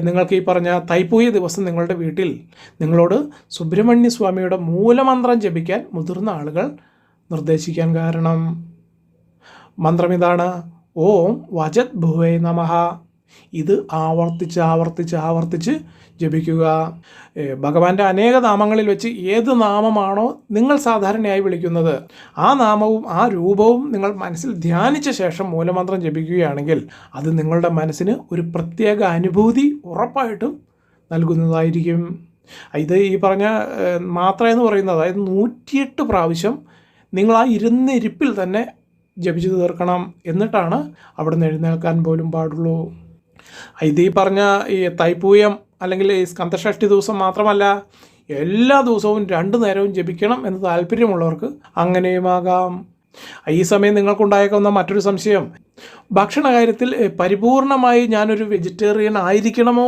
നിങ്ങൾക്ക് ഈ പറഞ്ഞ തൈപ്പൂയ ദിവസം നിങ്ങളുടെ വീട്ടിൽ നിങ്ങളോട് സുബ്രഹ്മണ്യ സ്വാമിയുടെ മൂലമന്ത്രം ജപിക്കാൻ മുതിർന്ന ആളുകൾ നിർദ്ദേശിക്കാൻ കാരണം മന്ത്രം ഇതാണ്: ഓം വജത് ഭുവേ നമഃ. ഇത് ആവർത്തിച്ച് ജപിക്കുക. ഭഗവാന്റെ അനേക നാമങ്ങളിൽ വെച്ച് ഏത് നാമമാണോ നിങ്ങൾ സാധാരണയായി വിളിക്കുന്നത് ആ നാമവും ആ രൂപവും നിങ്ങൾ മനസ്സിൽ ധ്യാനിച്ച ശേഷം മൂലമന്ത്രം ജപിക്കുകയാണെങ്കിൽ അത് നിങ്ങളുടെ മനസ്സിന് ഒരു പ്രത്യേക അനുഭൂതി ഉറപ്പായിട്ടും നൽകുന്നതായിരിക്കും. ഇത് ഈ പറഞ്ഞ മാത്ര എന്ന് പറയുന്നത്, അതായത് 108 പ്രാവശ്യം നിങ്ങൾ ആ ഇരുന്നിരിപ്പിൽ തന്നെ ജപിച്ചു തീർക്കണം. എന്നിട്ടാണ് അവിടെ നിന്ന് എഴുന്നേൽക്കാൻ പോലും പാടുള്ളൂ. ഇത് ഈ പറഞ്ഞ ഈ തൈപ്പൂയം അല്ലെങ്കിൽ ഈ സ്കന്ദഷഷ്ഠി ദിവസം മാത്രമല്ല, എല്ലാ ദിവസവും 2 നേരവും ജപിക്കണം എന്ന് താല്പര്യമുള്ളവർക്ക് അങ്ങനെയുമാകാം. ഈ സമയം നിങ്ങൾക്കുണ്ടായേക്കാവുന്ന മറ്റൊരു സംശയം, ഭക്ഷണ കാര്യത്തിൽ പരിപൂർണമായി ഞാനൊരു വെജിറ്റേറിയൻ ആയിരിക്കണമോ